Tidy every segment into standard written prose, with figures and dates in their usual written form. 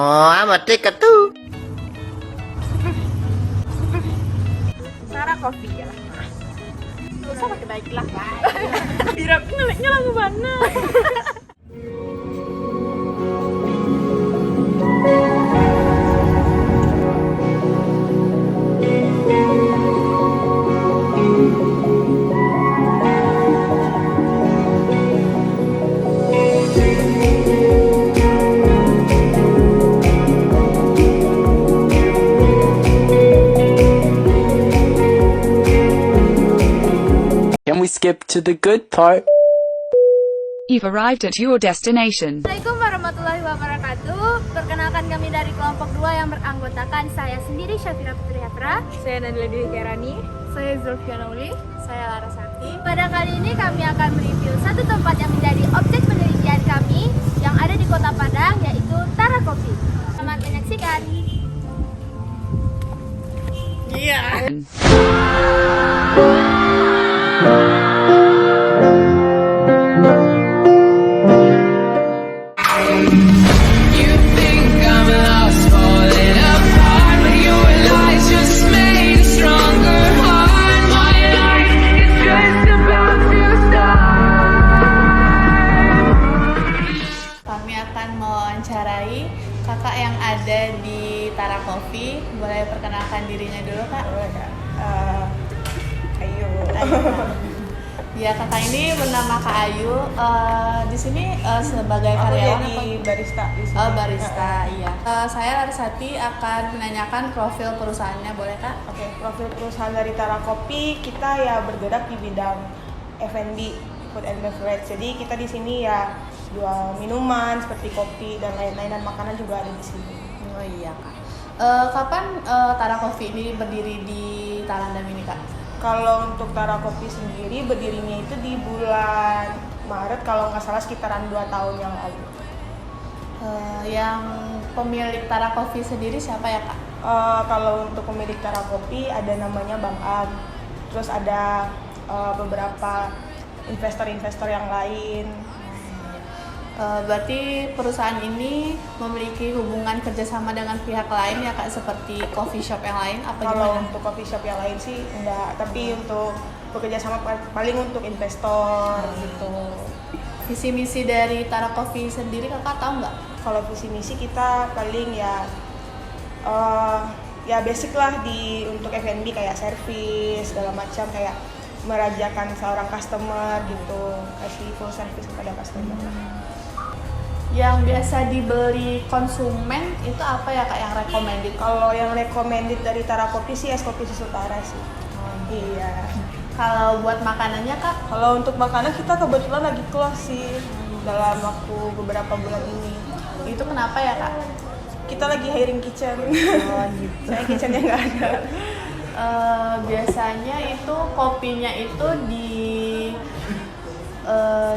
Oh, amat dekat tuh. Sarah Coffee ya. Gak usah pakai baik lah. Biar ngeliknya langsung mana. Can we skip to the good part? You've arrived at your destination. Assalamualaikum warahmatullahi wabarakatuh. Perkenalkan kami dari kelompok 2 yang beranggotakan saya sendiri Syafira Putri Hafra. Saya Nadila Dwi Kerani. Saya Zulfiana Uli. Saya Larasati. Pada kali ini kami akan mereview satu tempat yang menjadi objek penelitian kami yang ada di Kota Padang, yaitu Tara Coffee. Selamat menyaksikan. Iya. You think I'm lost, falling apart, but your lies just made a stronger heart. My life is just about to start. Kami akan mewawancarai kakak yang ada di Tara Coffee. Boleh perkenalkan dirinya dulu, Kak? Ayo. Ya, kakak ini bernama Kak Ayu. Di sini sebagai karyawan apa? barista di sini. Oh, barista, iya. Saya Larasati akan menanyakan profil perusahaannya, boleh Kak? Oke, profil perusahaan dari Tara Coffee, kita ya bergerak di bidang F&B, food and beverage. Jadi kita di sini ya jual minuman seperti kopi dan lain-lain, dan makanan juga ada di sini. Oh iya Kak. Kapan Tara Coffee ini berdiri di Tarandam ini, Kak? Kalau untuk Tara Coffee sendiri berdirinya itu di bulan Maret, kalau nggak salah sekitaran 2 tahun yang lalu. Yang pemilik Tara Coffee sendiri siapa ya, Kak? Kalau untuk pemilik Tara Coffee ada namanya Bang Am, terus ada beberapa investor-investor yang lain. Berarti perusahaan ini memiliki hubungan kerjasama dengan pihak lain ya Kak, seperti coffee shop yang lain apa Kalau gimana? untuk coffee shop yang lain sih enggak, tapi untuk bekerja sama paling untuk investor gitu. Visi misi dari Tara Coffee sendiri Kakak tahu nggak? Kalau visi misi kita paling ya ya basic lah di untuk F&B, kayak service segala macam, kayak merajakan seorang customer gitu, kasih full service kepada customer. Yang biasa dibeli konsumen itu apa ya Kak yang recommended? Kalau yang recommended dari Tara Coffee sih es kopi susu Tara sih. Iya. Kalau buat makanannya Kak? Kalau untuk makanan kita kebetulan lagi close sih dalam waktu beberapa bulan ini. Itu kenapa ya Kak? Kita lagi hiring kitchen. Oh gitu. Saya kitchennya nggak ada. Biasanya itu kopinya itu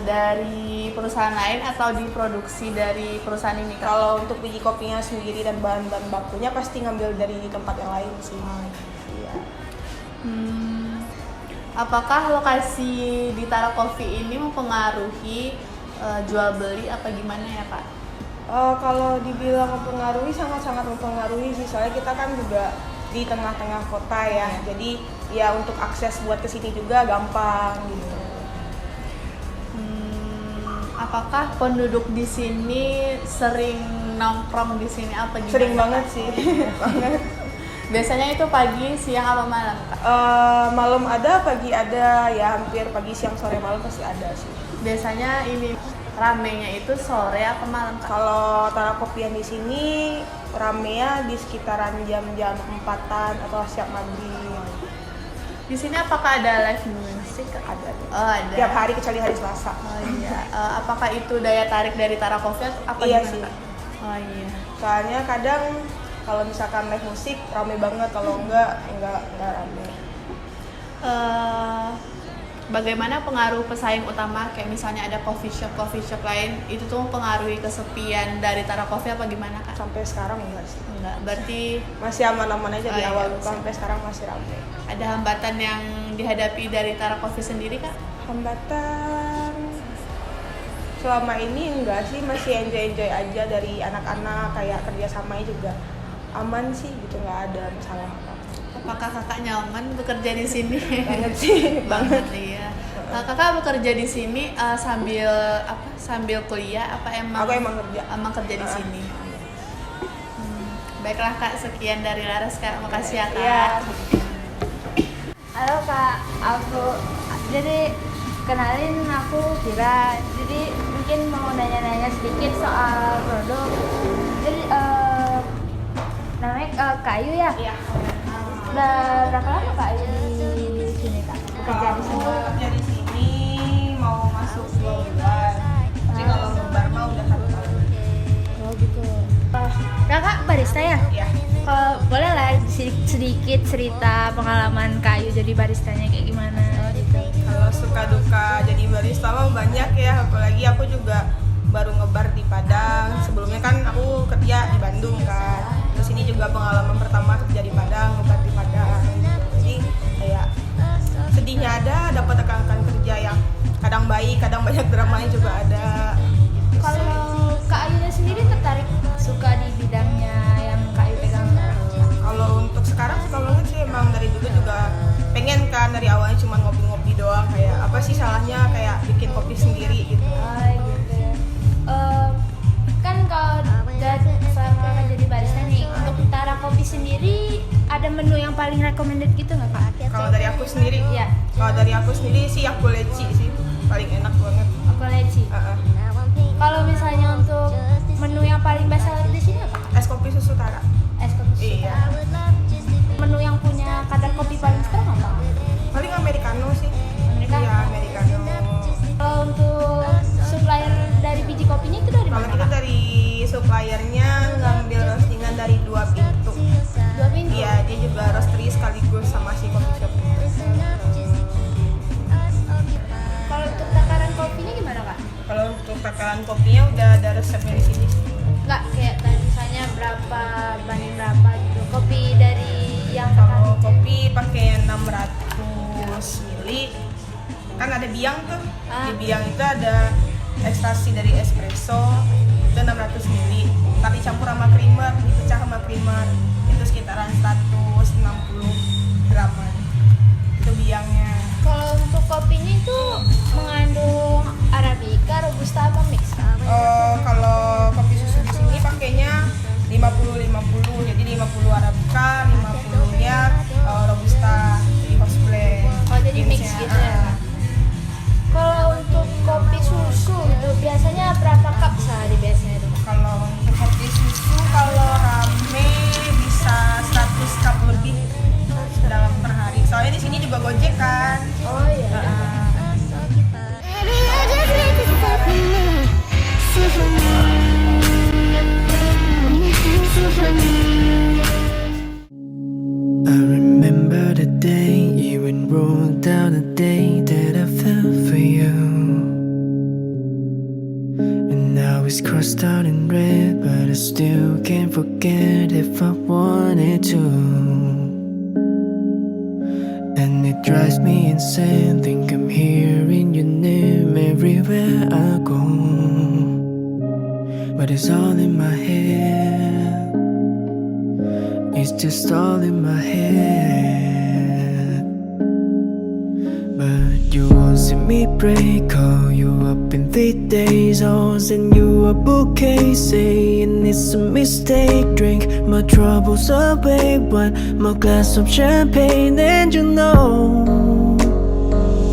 dari perusahaan lain atau diproduksi dari perusahaan ini Kak? Kalau untuk biji kopinya sendiri dan bahan-bahan bakunya pasti ngambil dari tempat yang lain sih. Iya. Apakah lokasi di Tara Coffee ini mempengaruhi jual beli apa gimana ya Kak? Kalau dibilang mempengaruhi, sangat-sangat mempengaruhi sih, soalnya kita kan juga di tengah-tengah kota ya. Jadi ya untuk akses buat kesini juga gampang gitu. Apakah penduduk di sini sering nongkrong di sini apa gimana? Sering banget Kak? sih. Banget. Biasanya itu pagi, siang apa malam Kak? Malam ada, pagi ada, ya hampir pagi, siang, sore, malam pasti ada sih. Biasanya ini ramenya itu sore apa malam Kak? Kalau Tara Coffee yang di sini ramenya di sekitaran jam-jam 4-an atau siap maghrib. Di sini apakah ada live music Kak? Ada. Oh ada. Tiap hari kecuali hari Selasa. Oh iya. Apakah itu daya tarik dari Tara Coffee atau apa Iya gimana sih. Kak? Oh iya. Soalnya kadang kalau misalkan live musik rame banget, kalau enggak rame. Bagaimana pengaruh pesaing utama kayak misalnya ada coffee shop lain itu tuh mempengaruhi kesepian dari Tara Coffee apa gimana Kak? Sampai sekarang enggak sih. Enggak, berarti Masih aman-aman aja di iya, awal, masih. sampai sekarang masih rame. ada hambatan yang dihadapi dari Tara Coffee sendiri Kak? Hambatan Selama ini enggak sih, masih enjoy aja dari anak-anak, kayak kerjasamanya juga aman sih gitu, nggak ada masalah apa. Apakah kakak nyaman bekerja di sini? Banget sih, banget. Iya. Kakak bekerja di sini sambil kuliah apa emang? Aku emang kerja. Emang kerja di sini. Baiklah Kak, sekian dari Laras Kak. Makasih ya Kak. Iya. Halo Kak, jadi kenalin aku Kira. Jadi mungkin mau nanya-nanya sedikit soal produk. Jadi namanya Kak Ayu ya? Iya. Udah berapa lama Kak Ayu di sini Kak? Bekerja di sini? Kerja di sini mau masuk 2 bulan. Tapi kalau ngebar mah udah 1 tahun. Oh gitu. Kakak barista ya? Iya. Kalau boleh lah sedikit cerita pengalaman Kak Ayu jadi baristanya kayak gimana gitu. Kalau suka duka jadi barista mah banyak ya, apalagi aku juga baru ngebar di Padang. Sebelumnya kan aku kerja di Bandung kan. Terus ini juga pengalaman pertama kerja di Padang, ngebar di Padang. Jadi kayak sedihnya ada, dapat rekan-rekan kerja yang kadang baik, kadang banyak dramanya juga ada. Kalau Kak Ayu sendiri tertarik suka di bidangnya yang Kak Ayu pegang sekarang? Kalau untuk sekarang suka banget sih, emang dari dulu juga pengen kan, dari awalnya cuma ngopi-ngopi doang, kayak apa sih salahnya kayak bikin kopi sendiri gitu. Oh gitu. Kan kalau selama Kakak jadi barista nih, untuk Tara Kopi sendiri ada menu yang paling recommended gitu nggak Kak? Kalau dari aku sendiri, Iya. Kalau dari aku sendiri sih aku leci sih, paling enak banget. Aku leci. Kalau misalnya untuk menu yang paling best seller di sini apa? Es kopi susu Tara. Es kopi susu. Iya. Menu yang punya kadar kopi paling strong apa? Paling americano sih. Americano? Iya, americano. Kalau untuk supplier dari biji kopinya itu dari Kalau mana? kita Kak? dari suppliernya ngambil roastingan dari 2 pintu. 2 pintu? Iya, dia juga roastery sekaligus sama si coffee shop. Kalau untuk takaran kopinya gimana Kak? Kalau untuk takaran kopinya udah ada resepnya di sini. Nggak kayak tadi misalnya berapa banding berapa gitu. Kopi dari yang Kalau takaran. kopi pakai 600 mili, kan ada biang tuh. Di biang itu ada ekstraksi dari espresso, itu 600 mili. Ntar dicampur sama creamer, dipecah sama creamer, itu sekitaran 160 graman. Itu biangnya. Kalau untuk kopinya itu mengandung arabica, robusta apa mix? Kalau kopi susu di sini pakainya 50-50, jadi 50 arabica, 50-nya robusta, jadi house blend. Oh jadi mix Jenisnya, gitu ya? Kalau untuk kopi susu itu biasanya berapa cup sehari biasanya itu? Kalau untuk kopi susu, kalau rame bisa 100 cup lebih dalam per hari. Soalnya di sini juga Gojek kan. Oh iya. I remember the day you enrolled down the day that I fell for you. And now it's crossed out in red, but I still can't forget if I wanted to. And it drives me insane, think I'm hearing your name everywhere I go. But it's all in my head. It's just all in my head. But you won't see me break. Call you up in 3 days. I'll send you a bouquet, saying it's a mistake. Drink my troubles away, one more glass of champagne, and you know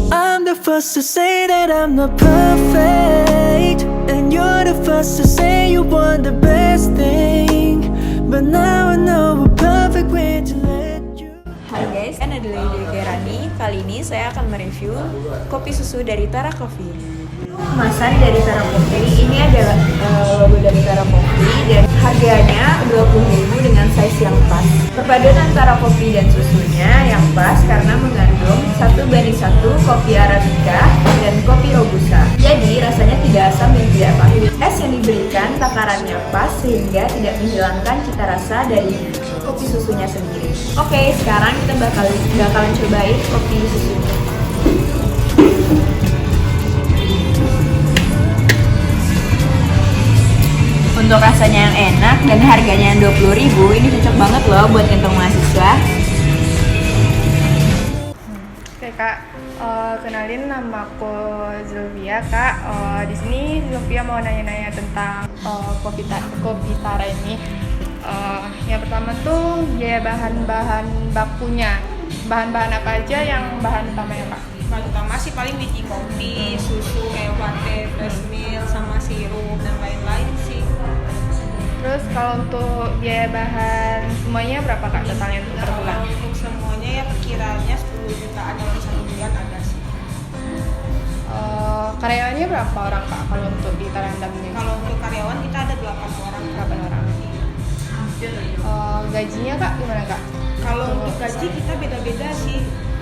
I'm the first to say that I'm not perfect, and you're the first to say you want the best thing. But now I know a perfect way to let you. Hai guys, saya adalah Ida Gerani. Kali ini saya akan mereview kopi susu dari Tara Coffee. Kemasan dari Tara Coffee ini adalah logo dari Tara Coffee dan harganya 20.000 dengan size yang pas. Perpaduan antara kopi dan susunya yang pas karena mengandung 1:1 kopi arabica dan kopi robusta. Jadi rasanya tidak asam dan tidak pahit. Es yang diberikan takarannya pas sehingga tidak menghilangkan cita rasa dari kopi susunya sendiri. Oke, sekarang kita bakalan cobain kopi susunya. Untuk rasanya yang enak dan harganya yang 20.000, ini cocok banget loh buat kantong mahasiswa. Oke kak, kenalin nama aku Zulfia kak. Di sini Zulfia mau nanya-nanya tentang kopi Tara ini. Yang pertama tuh biaya bahan-bahan bakunya. Bahan-bahan apa aja yang bahan utamanya kak? Bahan utama sih paling biji kopi, susu kayak latte, fresh milk, sama sirup dan lain-lain sih. Terus kalau untuk biaya bahan semuanya berapa kak totalnya untuk per bulan? Untuk semuanya ya perkiraannya 10 jutaan dalam 1 bulan ada sih. Karyawannya berapa orang kak kalau untuk di Tarandam ini? Kalau untuk karyawan kita ada 8 orang. 8 orang. Gajinya kak gimana kak? Kalau untuk gaji kita beda-beda sih.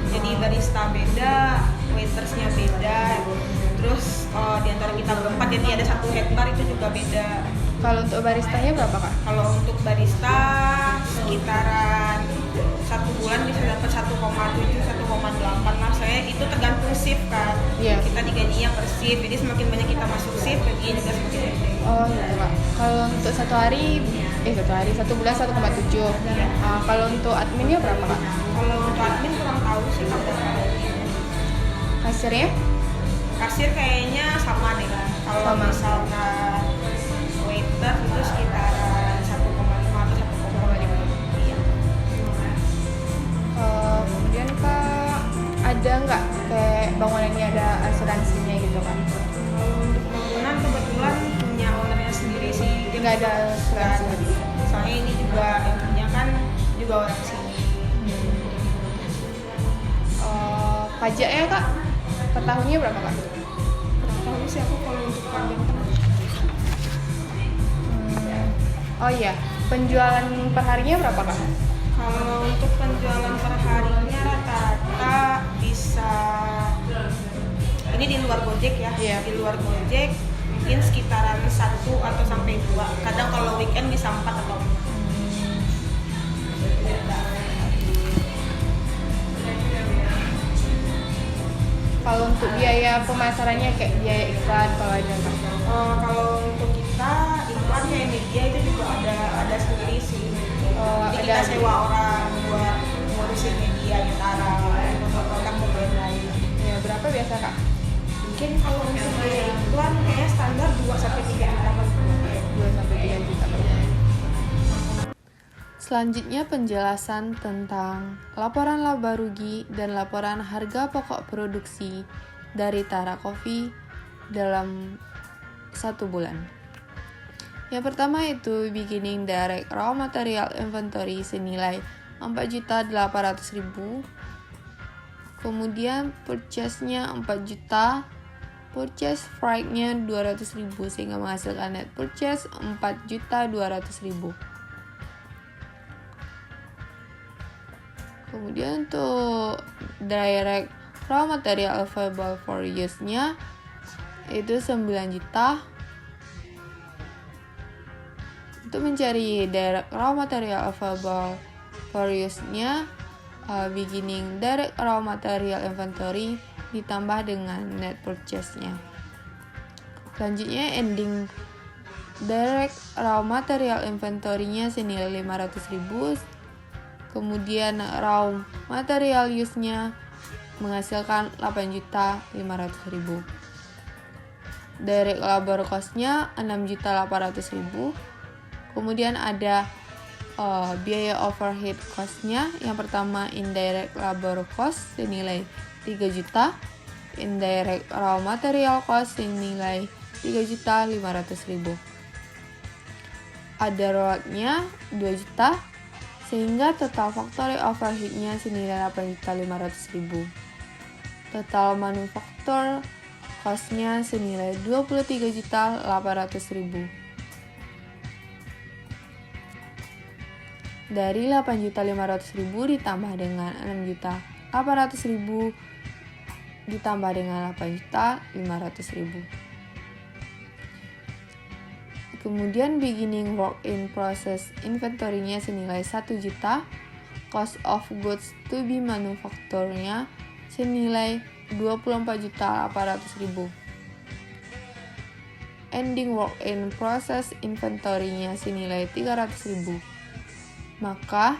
Jadi barista beda, waitersnya beda. Terus di antara kita berempat jadi ada 1 head bar itu juga beda. Kalau untuk baristanya berapa kak? Kalau untuk barista sekitaran 1 bulan bisa dapat 1,7, 1,8 lah. Saya itu tergantung shift kan. Iya. Kita digaji yang per shift, jadi semakin banyak kita masuk shift, gajinya juga semakin gede. Oh gitu kak. Kalau untuk satu bulan 1,7. Kalau untuk adminnya berapa kak? Kalau untuk admin kurang tahu sih berapa. Kasirnya? Kasir kayaknya sama deh kan. Kalau Sama. misalkan waiter itu sekitaran 1,5 atau 1,5. Iya. Kemudian kak, ada nggak kayak bangunan ini ada asuransinya gitu kan? Kalau untuk bangunan kebetulan punya ownernya sendiri sih. Dia Nggak ada asuransi nggak ada. lagi. Soalnya ini juga yang punya kan juga orang sini. Pajaknya kak, per tahunnya berapa kak? Tahu sih aku kalau untuk pajak. Oh iya, penjualan perharinya berapa kak? Kalau untuk penjualan per harinya rata-rata bisa, ini di luar Gojek ya. Iya. Di luar Gojek mungkin sekitaran 1 atau sampai 2. Kadang kalau weekend bisa 4 atau 5. Kalau untuk biaya pemasarannya kayak biaya iklan kalau ada kak? Kalau untuk kita iklan kayak media itu juga ada sendiri sih. Jadi kita ada- sewa orang buat ngurusin media, Tara, produk-produk dan lain-lain. Ya, berapa biasa kak? Mungkin kalau untuk biaya iklan kayaknya standar 2-3 juta per bulan. 2-3 juta per bulan. Selanjutnya penjelasan tentang laporan laba rugi dan laporan harga pokok produksi dari Tara Coffee dalam 1 bulan. Yang pertama itu beginning direct raw material inventory senilai 4.800.000. Kemudian purchase-nya 4 juta, purchase freight-nya 200.000 sehingga menghasilkan net purchase 4.200.000. Kemudian untuk direct raw material available for use-nya itu 9 juta. Untuk mencari direct raw material available for use-nya, beginning direct raw material inventory ditambah dengan net purchase-nya. Selanjutnya ending direct raw material inventory-nya senilai 500.000. Kemudian raw material use-nya menghasilkan 8.500.000. Direct labor cost-nya 6.800.000. Kemudian ada biaya overhead cost-nya. Yang pertama indirect labor cost senilai 3 juta, indirect raw material cost senilai 3.500.000. Ada road-nya 2 juta, sehingga total factory overhead-nya senilai 8.500.000. Total manufaktur cost-nya senilai 23.800.000. Dari 8.500.000 ditambah dengan 6.800.000 ditambah dengan 8.500.000. Kemudian beginning work in process inventory-nya senilai 1 juta, cost of goods to be manufactured-nya senilai 24.800.000. ending work in process inventory-nya senilai 300.000. Maka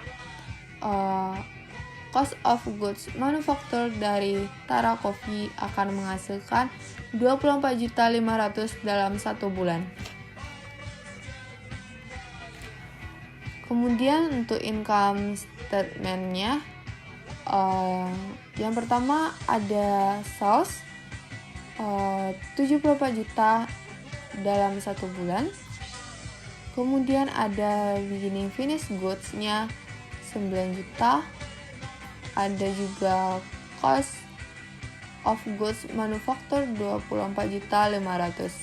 cost of goods manufacture dari Tara Coffee akan menghasilkan 24.500.000 dalam 1 bulan. Kemudian untuk income statement-nya, yang pertama ada sales 74 juta dalam 1 bulan. Kemudian ada beginning finish goods-nya 9 juta. Ada juga cost of goods manufacture 24.500.000.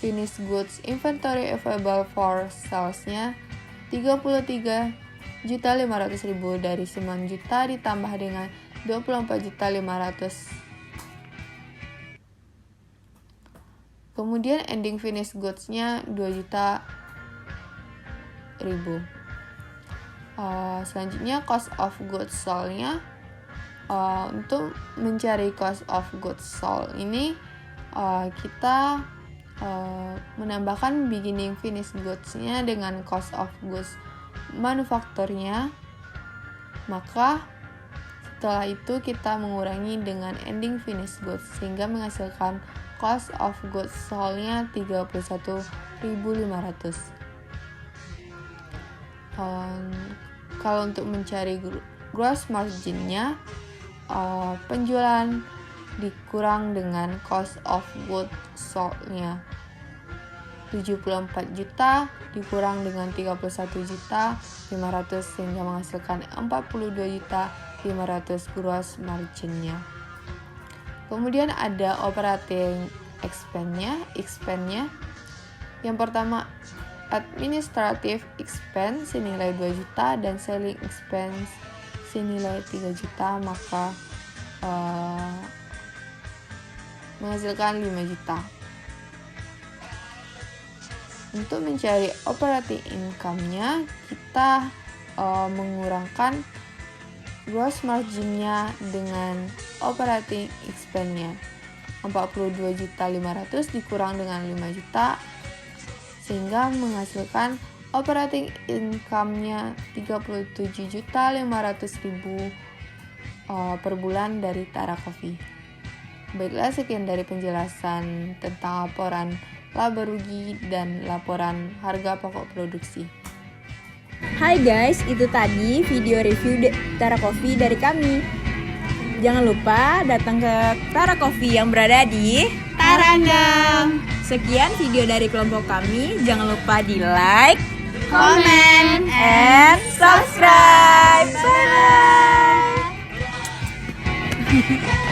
Finish goods inventory available for sales-nya 33.500.000 dari 9 juta ditambah dengan 24.500.000. Kemudian ending finish goods-nya 2 juta ribu. Selanjutnya cost of goods sold-nya, untuk mencari cost of goods sold ini kita menambahkan beginning finish goods-nya dengan cost of goods manufacture-nya. Maka setelah itu kita mengurangi dengan ending finish goods sehingga menghasilkan cost of goods sold-nya 31.500. Kalau untuk mencari gross margin-nya, penjualan dikurang dengan cost of goods sold-nya 74 juta dikurang dengan 31.500.000 sehingga menghasilkan 42.500.000 gross margin-nya. Kemudian ada operating expense-nya. Yang pertama administrative expense senilai 2 juta dan selling expense senilai 3 juta, maka menghasilkan 5 juta. Untuk mencari operating income-nya, kita mengurangkan gross margin-nya dengan operating expense-nya. 42.500.000 dikurang dengan 5 juta sehingga menghasilkan operating income-nya 37.500.000 per bulan dari Tara Coffee. Baiklah, sekian dari penjelasan tentang laporan laba rugi dan laporan harga pokok produksi. Hai guys, itu tadi video review Tara Coffee dari kami. Jangan lupa datang ke Tara Coffee yang berada di Tarandang. Sekian video dari kelompok kami. Jangan lupa di like, comment, and subscribe. Bye.